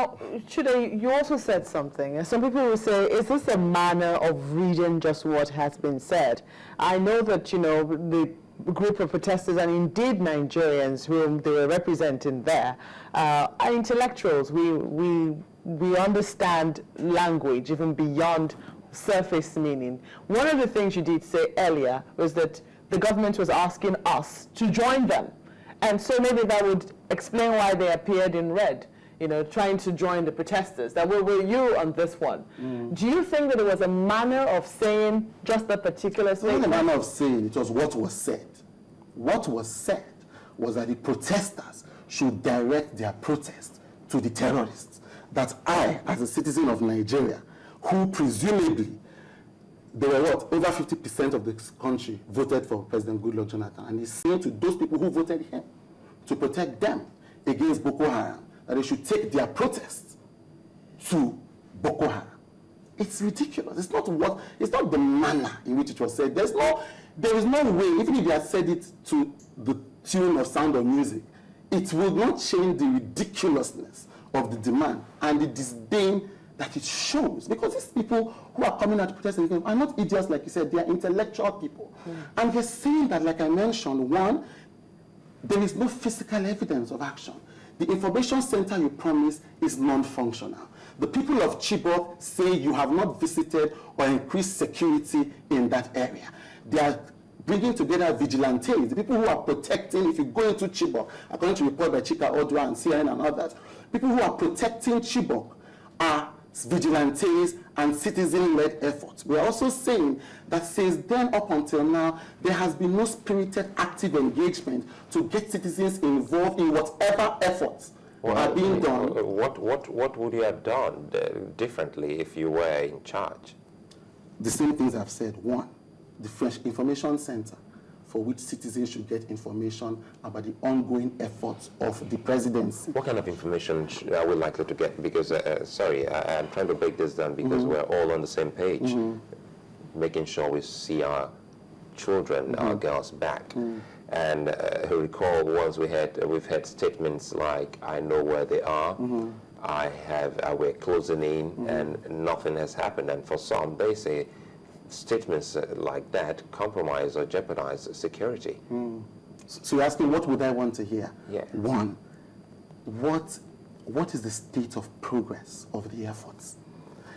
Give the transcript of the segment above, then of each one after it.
Now, Chude, you also said something. Some people will say, is this a manner of reading just what has been said? I know that, the group of protesters and indeed Nigerians whom they were representing there are intellectuals. We understand language even beyond surface meaning. One of the things you did say earlier was that the government was asking us to join them. And so maybe that would explain why they appeared in red, trying to join the protesters, that we were you on this one. Do you think that it was a manner of saying just a particular statement? It wasn't a manner of saying, it was what was said. What was said was that the protesters should direct their protest to the terrorists. That I, as a citizen of Nigeria, who presumably, there were over 50% of the country voted for President Goodluck Jonathan, and he's saying to those people who voted him to protect them against Boko Haram, that they should take their protests to Boko Haram. It's ridiculous. It's not the manner in which it was said. There is no way, even if they had said it to the tune of Sound of Music, it will not change the ridiculousness of the demand and the disdain that it shows. Because these people who are coming out to protest are not idiots, like you said, they are intellectual people. And they're saying that, like I mentioned, one, there is no physical evidence of action. The information center you promised is non-functional. The people of Chibok say you have not visited or increased security in that area. They are bringing together vigilantes, the people who are protecting, if you go into Chibok, according to report by Chika Odwa and CNN and others, people who are protecting Chibok are vigilantes and citizen-led efforts. We are also saying that since then up until now, there has been no spirited active engagement to get citizens involved in whatever efforts are being done. What would you have done differently if you were in charge? The same things I've said. One, the Fresh Information Center, for which citizens should get information about the ongoing efforts of the presidency. What kind of information are we likely to get? Because, I'm trying to break this down because we're all on the same page, making sure we see our children, our girls back. And I recall once we've had statements like, I know where they are, we're closing in, and nothing has happened. And for some, they say, statements like that compromise or jeopardize security. So you're asking, what would I want to hear? Yeah. One, what is the state of progress of the efforts?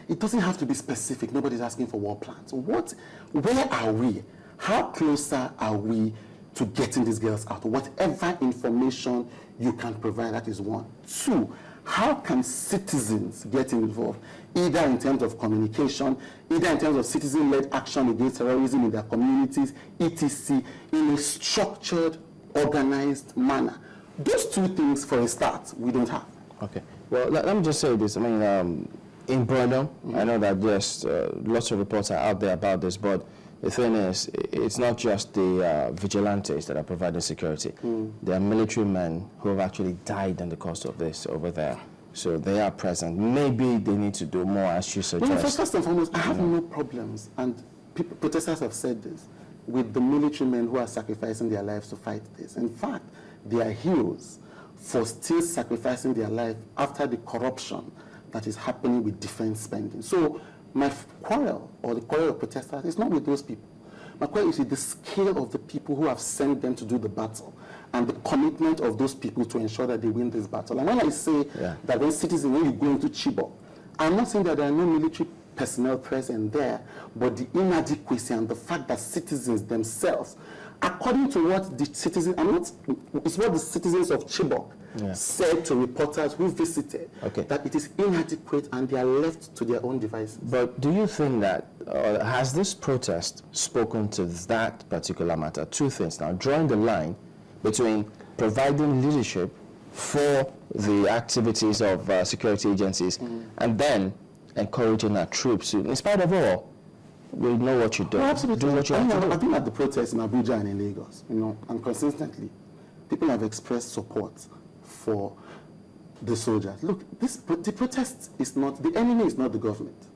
It doesn't have to be specific. Nobody's asking for war plans. Where are we? How closer are we to getting these girls out? Whatever information you can provide, that is one. Two, how can citizens get involved, either in terms of communication, either in terms of citizen-led action against terrorism in their communities, etc., in a structured, organized manner? Those two things, for a start, we don't have. Okay. Well, let me just say this. I mean, in Borno, I know that there's lots of reports are out there about this, but the thing is, it's not just the vigilantes that are providing security. There are military men who have actually died in the course of this over there. So they are present. Maybe they need to do more, as you suggest. Well, first and foremost, I have no problems, and protesters have said this, with the military men who are sacrificing their lives to fight this. In fact, they are heroes for still sacrificing their life after the corruption that is happening with defense spending. So my quarrel, or the quarrel of protesters, is not with those people. My quarrel is with the scale of the people who have sent them to do the battle and the commitment of those people to ensure that they win this battle. And when I say that when you go into Chibok, I'm not saying that there are no military personnel present there, but the inadequacy and the fact that citizens themselves, according to what the citizens, it's what the citizens of Chibok said to reporters who visited, that it is inadequate and they are left to their own devices. But do you think that, has this protest spoken to that particular matter? Two things now, drawing the line between providing leadership for the activities of security agencies and then encouraging our troops to, in spite of all, we know what you do. Absolutely. Do what you have to do. I've been at the protests in Abuja and in Lagos, and consistently, people have expressed support for the soldiers. Look, the protest is not, the enemy is not the government.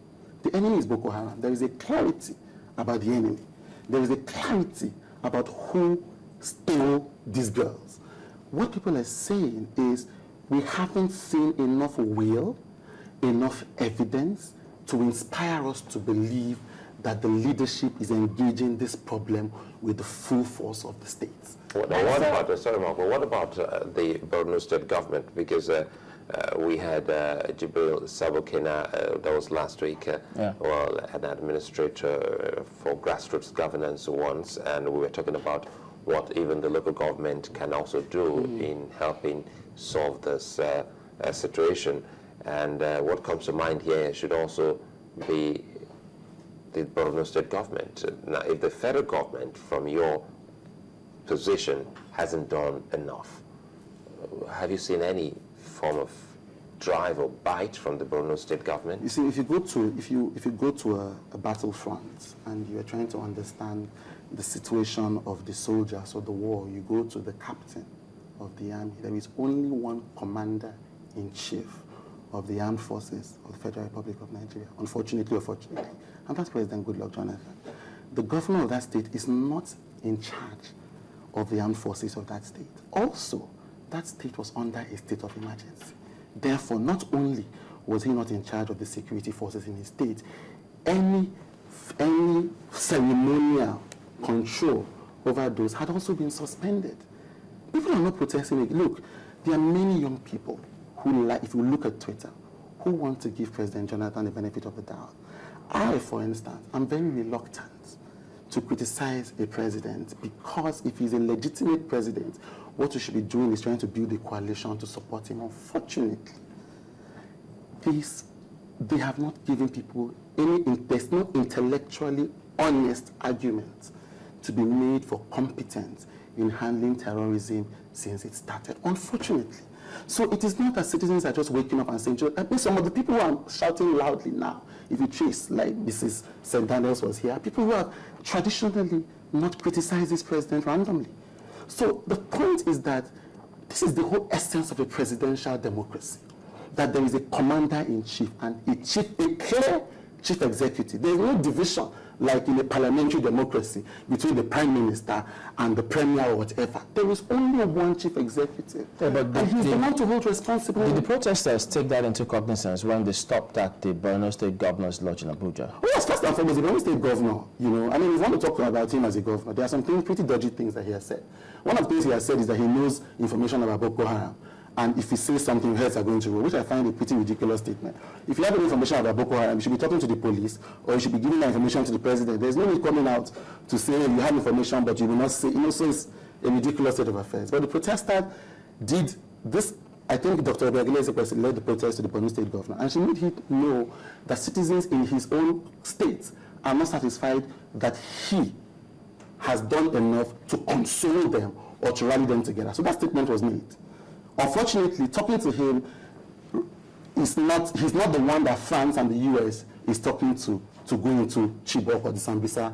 The enemy is Boko Haram. There is a clarity about the enemy. There is a clarity about who stole these girls. What people are saying is, we haven't seen enough will, enough evidence to inspire us to believe that the leadership is engaging this problem with the full force of the state. What about, sorry, Mark, but what about the Borno State government? Because we had Jibril Sabokina, that was last week, well, an administrator for grassroots governance once, and we were talking about what even the local government can also do in helping solve this situation. And what comes to mind here should also be the Borno State government. Now, if the federal government, from your position, hasn't done enough, have you seen any form of drive or bite from the Borno State government? You see, if you go to a battlefront and you are trying to understand the situation of the soldiers or the war, you go to the captain of the army. There is only one commander-in-chief of the armed forces of the Federal Republic of Nigeria, unfortunately or fortunately, and that's President Goodluck Jonathan. The governor of that state is not in charge of the armed forces of that state. Also, that state was under a state of emergency. Therefore, not only was he not in charge of the security forces in his state, any ceremonial control over those had also been suspended. People are not protesting. Look, there are many young people who, like, if you look at Twitter, who want to give President Jonathan the benefit of the doubt. I, for instance, am very reluctant to criticize a president, because if he's a legitimate president, what we should be doing is trying to build a coalition to support him. Unfortunately, they have not given people there's no intellectually honest argument to be made for competence in handling terrorism since it started, unfortunately. So it is not that citizens are just waking up and saying, I mean, some of the people who are shouting loudly now, if you trace, like Mrs. St. Daniels was here, people who have traditionally not criticized this president randomly. So the point is that this is the whole essence of a presidential democracy, that there is a commander-in-chief and a clear chief executive. There is no division like in a parliamentary democracy between the prime minister and the premier or whatever. There is only one chief executive, and he's the one to hold responsible. Did the protesters take that into cognizance when they stopped at the Borno State governor's lodge in Abuja? Oh yes, first and foremost, the Borno State governor, I mean, if you want to talk about him as a governor, there are some pretty dodgy things that he has said. One of the things he has said is that he knows information about Boko Haram. And if he says something, heads are going to roll, which I find a pretty ridiculous statement. If you have any information about Boko Haram, you should be talking to the police, or you should be giving that information to the president. There's no need coming out to say you have information, but you will not say, so it's a ridiculous state of affairs. But the protesters did this. I think Dr. Obiagile led the protest to the Borno State governor, and she made him know that citizens in his own state are not satisfied that he has done enough to console them or to rally them together. So that statement was made. Unfortunately, talking to him, he's not the one that France and the US is talking to go into Chibok or the Sambisa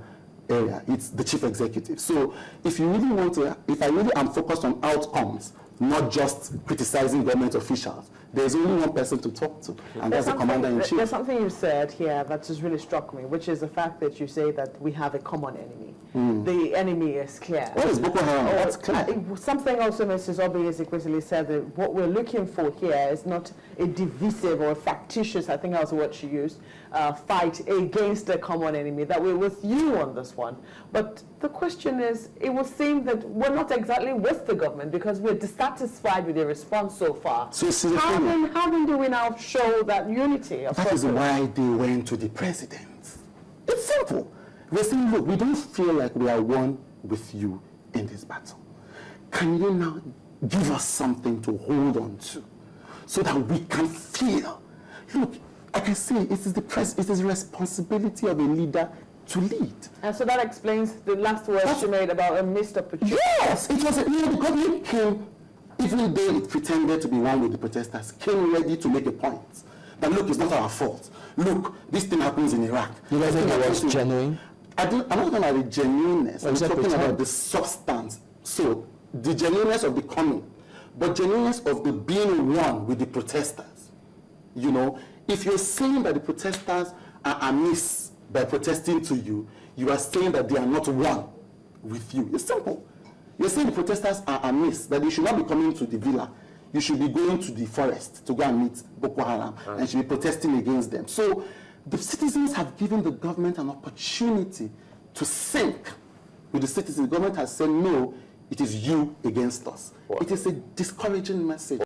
area. It's the chief executive. So if you really want to, if I really am focused on outcomes, not just criticizing government officials, there's only one person to talk to, and that's the commander-in-chief. There's something you said here that just really struck me, which is the fact that you say that we have a common enemy. The enemy is clear. What is Boko Haram? That's clear. Something also Mrs. Obi basically said that what we're looking for here is not a divisive or factitious, I think that was the word she used, fight against the common enemy, that we're with you on this one. But the question is, it would seem that we're not exactly with the government because we're dissatisfied with the response so far. So how do we now show that unity? That is why they went to the president. It's simple. We're saying, look, we don't feel like we are one with you in this battle. Can you now give us something to hold on to so that we can feel? Look, like I say, it is the responsibility of a leader to lead. And so that explains the last words you made about a missed opportunity. Yes, it was the government came, even though it pretended to be one with the protesters, came ready to make a point. That look, it's not our fault. Look, this thing happens in Iraq. You guys think it was genuine? I'm not talking about the genuineness. I'm talking about the substance. So, the genuineness of the coming, but genuineness of the being one with the protesters. If you're saying that the protesters are amiss by protesting to you, you are saying that they are not one with you. It's simple. You're saying the protesters are amiss, that they should not be coming to the villa. you should be going to the forest to go and meet Boko Haram, and you should be protesting against them. So the citizens have given the government an opportunity to sync with the citizens. The government has said, no, it is you against us. Wow. It is a discouraging message.